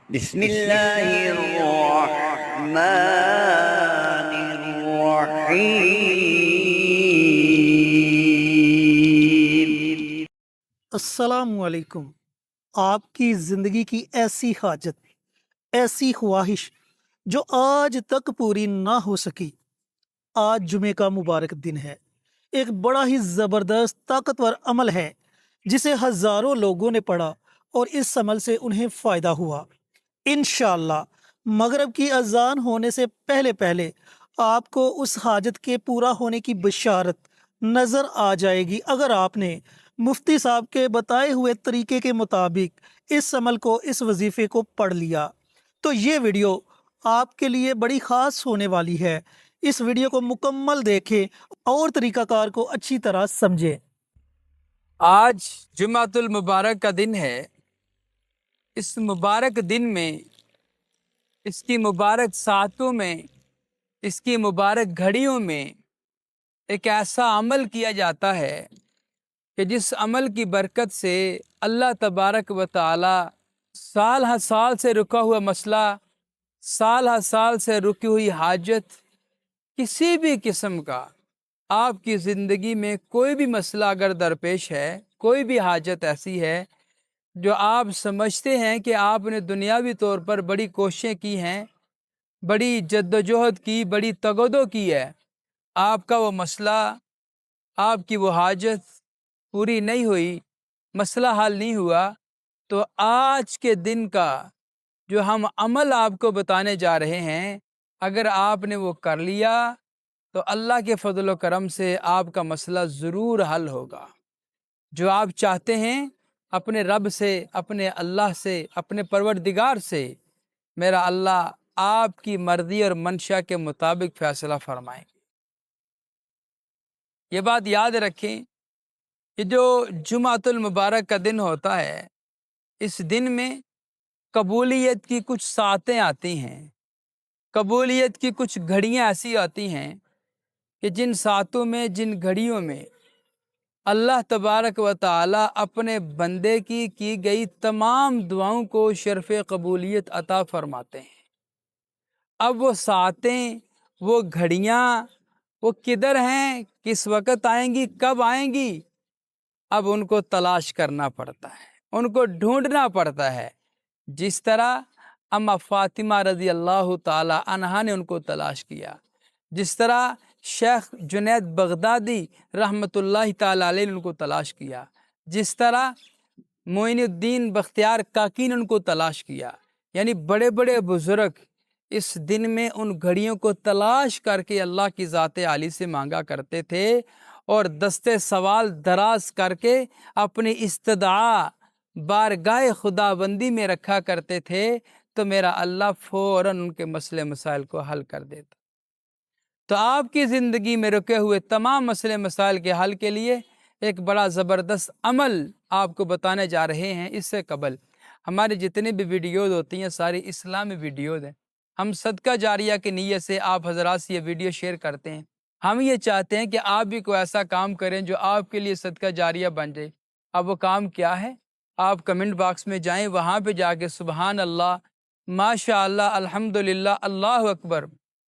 بسم اللہ الرحمن الرحیم۔ السلام علیکم۔ آپ کی زندگی کی ایسی حاجت، ایسی خواہش جو آج تک پوری نہ ہو سکی، آج جمعے کا مبارک دن ہے۔ ایک بڑا ہی زبردست طاقتور عمل ہے جسے ہزاروں لوگوں نے پڑھا اور اس عمل سے انہیں فائدہ ہوا۔ انشاءاللہ مغرب کی اذان ہونے سے پہلے پہلے آپ کو اس حاجت کے پورا ہونے کی بشارت نظر آ جائے گی اگر آپ نے مفتی صاحب کے بتائے ہوئے طریقے کے مطابق اس عمل کو، اس وظیفے کو پڑھ لیا۔ تو یہ ویڈیو آپ کے لیے بڑی خاص ہونے والی ہے۔ اس ویڈیو کو مکمل دیکھیں اور طریقہ کار کو اچھی طرح سمجھیں۔ آج جمعۃ المبارک کا دن ہے۔ اس مبارک دن میں، اس کی مبارک ساعتوں میں، اس کی مبارک گھڑیوں میں ایک ایسا عمل کیا جاتا ہے کہ جس عمل کی برکت سے اللہ تبارک و تعالی سال ہر سال سے رکا ہوا مسئلہ، سال ہر سال سے رکی ہوئی حاجت، کسی بھی قسم کا آپ کی زندگی میں کوئی بھی مسئلہ اگر درپیش ہے، کوئی بھی حاجت ایسی ہے جو آپ سمجھتے ہیں کہ آپ نے دنیاوی طور پر بڑی کوششیں کی ہیں، بڑی جدوجہد کی، بڑی تگودو کی ہے، آپ کا وہ مسئلہ، آپ کی وہ حاجت پوری نہیں ہوئی، مسئلہ حل نہیں ہوا، تو آج کے دن کا جو ہم عمل آپ کو بتانے جا رہے ہیں، اگر آپ نے وہ کر لیا تو اللہ کے فضل و کرم سے آپ کا مسئلہ ضرور حل ہوگا۔ جو آپ چاہتے ہیں اپنے رب سے، اپنے اللہ سے، اپنے پروردگار سے، میرا اللہ آپ کی مرضی اور منشا کے مطابق فیصلہ فرمائیں گے۔ یہ بات یاد رکھیں کہ جو جمعۃ المبارک کا دن ہوتا ہے، اس دن میں قبولیت کی کچھ ساعتیں آتی ہیں، قبولیت کی کچھ گھڑیاں ایسی آتی ہیں کہ جن ساعتوں میں، جن گھڑیوں میں اللہ تبارک و تعالی اپنے بندے کی گئی تمام دعاؤں کو شرف قبولیت عطا فرماتے ہیں۔ اب وہ ساعتیں، وہ گھڑیاں، وہ کدھر ہیں، کس وقت آئیں گی، کب آئیں گی، اب ان کو تلاش کرنا پڑتا ہے، ان کو ڈھونڈنا پڑتا ہے، جس طرح اما فاطمہ رضی اللہ تعالی عنہا نے ان کو تلاش کیا، جس طرح شیخ جنید بغدادی رحمۃ اللہ تعالی علیہ نے ان کو تلاش کیا، جس طرح معین الدین بختیار کاکی نے ان کو تلاش کیا۔ یعنی بڑے بڑے بزرگ اس دن میں ان گھڑیوں کو تلاش کر کے اللہ کی ذات عالی سے مانگا کرتے تھے، اور دستے سوال دراز کر کے اپنی استدعا بارگاہ خدا بندی میں رکھا کرتے تھے، تو میرا اللہ فوراً ان کے مسئلے مسائل کو حل کر دیتا۔ تو آپ کی زندگی میں رکے ہوئے تمام مسئلے مسائل کے حل کے لیے ایک بڑا زبردست عمل آپ کو بتانے جا رہے ہیں۔ اس سے قبل ہماری جتنی بھی ویڈیوز ہوتی ہیں ساری اسلامی ویڈیوز ہیں۔ ہم صدقہ جاریہ کی نیت سے آپ حضرات سے یہ ویڈیو شیئر کرتے ہیں۔ ہم یہ چاہتے ہیں کہ آپ بھی کوئی ایسا کام کریں جو آپ کے لیے صدقہ جاریہ بن جائے۔ اب وہ کام کیا ہے؟ آپ کمنٹ باکس میں جائیں، وہاں پہ جا کے سبحان اللہ، ماشاء اللہ، الحمدللہ، اللہ اکبر،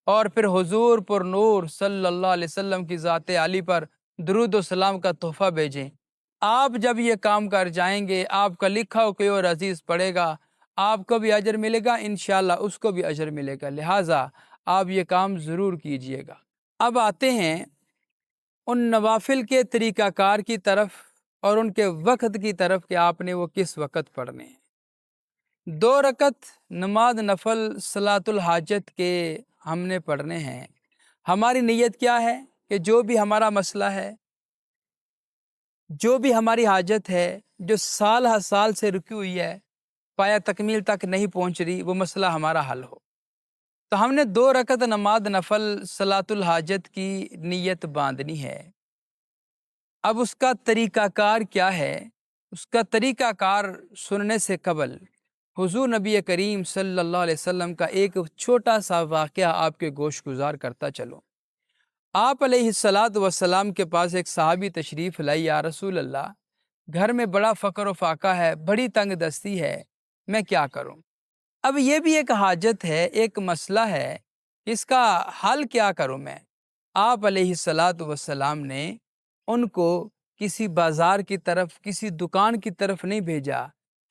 اور پھر حضور پر نور صلی اللہ علیہ وسلم کی ذات عالی پر درود و سلام کا تحفہ بھیجیں۔ آپ جب یہ کام کر جائیں گے، آپ کا لکھا ہو کوئی اور عزیز پڑھے گا، آپ کو بھی اجر ملے گا، انشاءاللہ اس کو بھی اجر ملے گا۔ لہٰذا آپ یہ کام ضرور کیجئے گا۔ اب آتے ہیں ان نوافل کے طریقہ کار کی طرف اور ان کے وقت کی طرف کہ آپ نے وہ کس وقت پڑھنے ہیں۔ 2 رکعت نماز نفل صلاۃ الحاجت کے ہم نے پڑھنے ہیں۔ ہماری نیت کیا ہے کہ جو بھی ہمارا مسئلہ ہے، جو بھی ہماری حاجت ہے، جو سال ہر سال سے رکی ہوئی ہے، پایا تکمیل تک نہیں پہنچ رہی، وہ مسئلہ ہمارا حل ہو، تو ہم نے 2 رکعت نماز نفل صلاۃ الحاجت کی نیت باندھنی ہے۔ اب اس کا طریقہ کار کیا ہے؟ اس کا طریقہ کار سننے سے قبل حضور نبی کریم صلی اللہ علیہ وسلم کا ایک چھوٹا سا واقعہ آپ کے گوش گزار کرتا چلوں۔ آپ علیہ الصلاۃ والسلام کے پاس ایک صحابی تشریف لائی، یا رسول اللہ، گھر میں بڑا فقر و فاقہ ہے، بڑی تنگ دستی ہے، میں کیا کروں؟ اب یہ بھی ایک حاجت ہے، ایک مسئلہ ہے، اس کا حل کیا کروں میں؟ آپ علیہ الصلاۃ والسلام نے ان کو کسی بازار کی طرف، کسی دکان کی طرف نہیں بھیجا،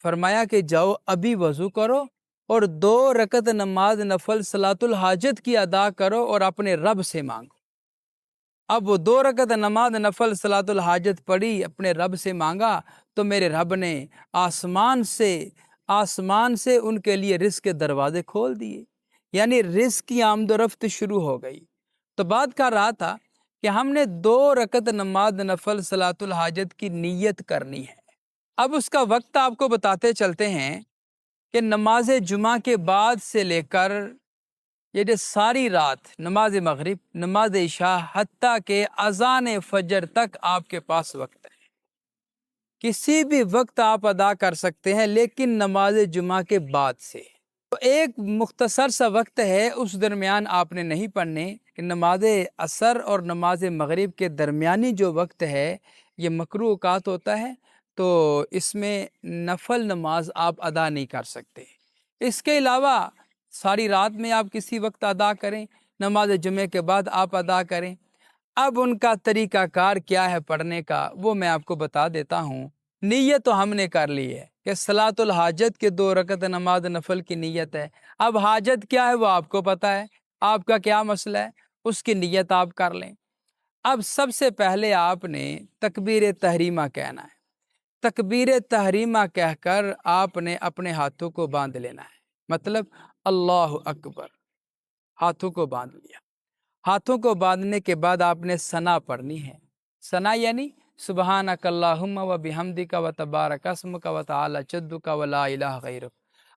فرمایا کہ جاؤ ابھی وضو کرو اور 2 رکعت نماز نفل صلاۃ الحاجت کی ادا کرو اور اپنے رب سے مانگو۔ اب وہ 2 رکعت نماز نفل صلاۃ الحاجت پڑھی، اپنے رب سے مانگا، تو میرے رب نے آسمان سے ان کے لیے رزق کے دروازے کھول دیے، یعنی رزق کی آمد و رفت شروع ہو گئی۔ تو بات کر رہا تھا کہ ہم نے 2 رکعت نماز نفل صلاۃ الحاجت کی نیت کرنی ہے۔ اب اس کا وقت آپ کو بتاتے چلتے ہیں کہ نماز جمعہ کے بعد سے لے کر یہ جو ساری رات نماز مغرب، نماز عشاء، حتیٰ کہ اذان فجر تک آپ کے پاس وقت ہے، کسی بھی وقت آپ ادا کر سکتے ہیں، لیکن نماز جمعہ کے بعد سے تو ایک مختصر سا وقت ہے، اس درمیان آپ نے نہیں پڑھنے کہ نماز عصر اور نماز مغرب کے درمیانی جو وقت ہے یہ مکروہ اوقات ہوتا ہے، تو اس میں نفل نماز آپ ادا نہیں کر سکتے۔ اس کے علاوہ ساری رات میں آپ کسی وقت ادا کریں، نماز جمعے کے بعد آپ ادا کریں۔ اب ان کا طریقہ کار کیا ہے پڑھنے کا، وہ میں آپ کو بتا دیتا ہوں۔ نیت تو ہم نے کر لی ہے کہ صلاۃ الحاجت کے 2 رکعت نماز نفل کی نیت ہے۔ اب حاجت کیا ہے وہ آپ کو پتہ ہے، آپ کا کیا مسئلہ ہے، اس کی نیت آپ کر لیں۔ اب سب سے پہلے آپ نے تکبیر تحریمہ کہنا ہے۔ تکبیر تحریمہ کہہ کر آپ نے اپنے ہاتھوں کو باندھ لینا ہے، مطلب اللہ اکبر، ہاتھوں کو باندھ لیا۔ ہاتھوں کو باندھنے کے بعد آپ نے ثنا پڑھنی ہے۔ ثنا یعنی سبحانک اللہم و بحمدک و تبارک اسمک و تعالی جدک و لا الہ غیرک،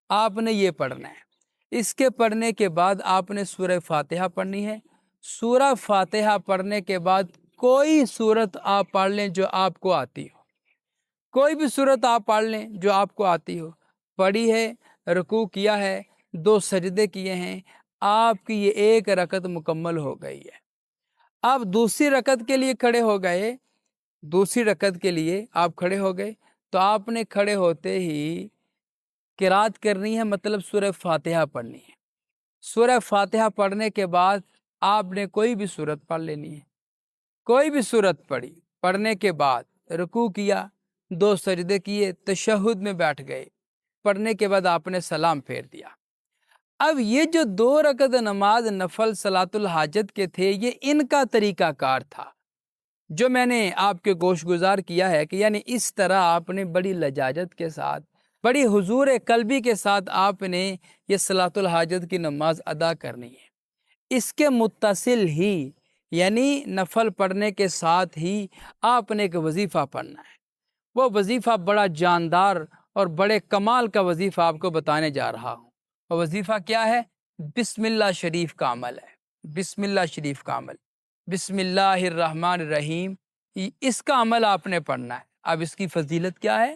آپ نے یہ پڑھنا ہے۔ اس کے پڑھنے کے بعد آپ نے سورہ فاتحہ پڑھنی ہے۔ سورہ فاتحہ پڑھنے کے بعد کوئی سورت آپ پڑھ لیں جو آپ کو آتی ہو، کوئی بھی سورت آپ پڑھ لیں جو آپ کو آتی ہو، پڑھی ہے، رکوع کیا ہے، 2 سجدے کیے ہیں، آپ کی یہ 1 رکعت مکمل ہو گئی ہے۔ آپ دوسری رکعت کے لیے کھڑے ہو گئے، دوسری رکعت کے لیے آپ کھڑے ہو گئے، تو آپ نے کھڑے ہوتے ہی قرات کرنی ہے، مطلب سورہ فاتحہ پڑھنی ہے۔ سورہ فاتحہ پڑھنے کے بعد آپ نے کوئی بھی سورت پڑھ لینی ہے، کوئی بھی سورت پڑھی، پڑھنے کے بعد رکوع کیا، 2 سجدے کیے، تشہد میں بیٹھ گئے، پڑھنے کے بعد آپ نے سلام پھیر دیا۔ اب یہ جو 2 رکعت نماز نفل صلاۃ الحاجت کے تھے، یہ ان کا طریقہ کار تھا جو میں نے آپ کے گوش گزار کیا ہے، کہ یعنی اس طرح آپ نے بڑی لجاجت کے ساتھ، بڑی حضور قلبی کے ساتھ آپ نے یہ صلاۃ الحاجت کی نماز ادا کرنی ہے۔ اس کے متصل ہی یعنی نفل پڑھنے کے ساتھ ہی آپ نے ایک وظیفہ پڑھنا ہے۔ وہ وظیفہ بڑا جاندار اور بڑے کمال کا وظیفہ آپ کو بتانے جا رہا ہوں۔ وہ وظیفہ کیا ہے؟ بسم اللہ شریف کا عمل ہے۔ بسم اللہ شریف کا عمل، بسم اللہ الرحمن الرحیم، اس کا عمل آپ نے پڑھنا ہے۔ اب اس کی فضیلت کیا ہے؟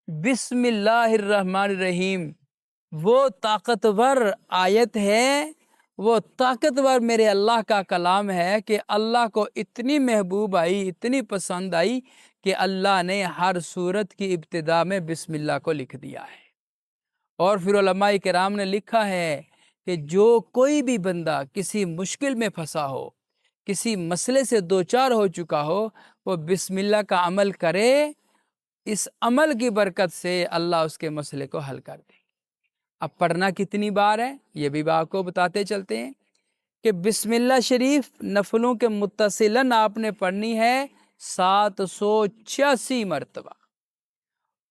بسم اللہ الرحمن الرحیم وہ طاقتور آیت ہے، وہ طاقتور میرے اللہ کا کلام ہے کہ اللہ کو اتنی محبوب آئی، اتنی پسند آئی کہ اللہ نے ہر سورت کی ابتدا میں بسم اللہ کو لکھ دیا ہے۔ اور پھر علماء کرام نے لکھا ہے کہ جو کوئی بھی بندہ کسی مشکل میں پھنسا ہو، کسی مسئلے سے دوچار ہو چکا ہو، وہ بسم اللہ کا عمل کرے، اس عمل کی برکت سے اللہ اس کے مسئلے کو حل کر دے۔ اب پڑھنا کتنی بار ہے یہ بھی آپ کو بتاتے چلتے ہیں کہ بسم اللہ شریف نفلوں کے متصلاً آپ نے پڑھنی ہے 786 مرتبہ۔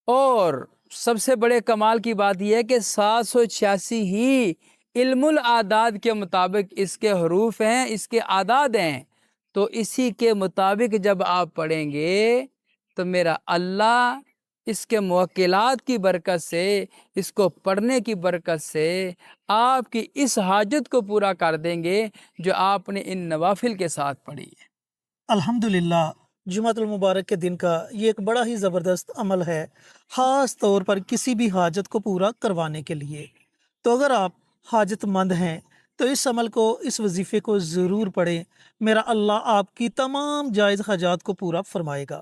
اور سب سے بڑے کمال کی بات یہ ہے کہ 786 ہی علم الاعداد کے مطابق اس کے حروف ہیں، اس کے اعداد ہیں، تو اسی کے مطابق جب آپ پڑھیں گے تو میرا اللہ اس کے موکلات کی برکت سے، اس کو پڑھنے کی برکت سے آپ کی اس حاجت کو پورا کر دیں گے جو آپ نے ان نوافل کے ساتھ پڑھی ہے۔ الحمدللہ، جمعۃ المبارک کے دن کا یہ ایک بڑا ہی زبردست عمل ہے، خاص طور پر کسی بھی حاجت کو پورا کروانے کے لیے۔ تو اگر آپ حاجت مند ہیں تو اس عمل کو، اس وظیفے کو ضرور پڑھیں، میرا اللہ آپ کی تمام جائز حاجات کو پورا فرمائے گا۔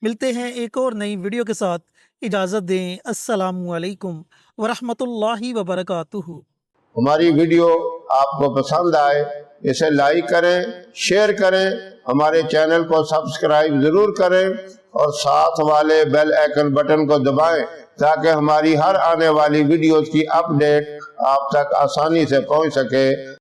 ملتے ہیں ایک اور نئی ویڈیو کے ساتھ، اجازت دیں، السلام علیکم ورحمۃ اللہ وبرکاتہ۔ ہماری ویڈیو آپ کو پسند آئے اسے لائک کریں، شیئر کریں، ہمارے چینل کو سبسکرائب ضرور کریں اور ساتھ والے بیل آئیکن بٹن کو دبائیں تاکہ ہماری ہر آنے والی ویڈیوز کی اپ ڈیٹ آپ تک آسانی سے پہنچ سکے۔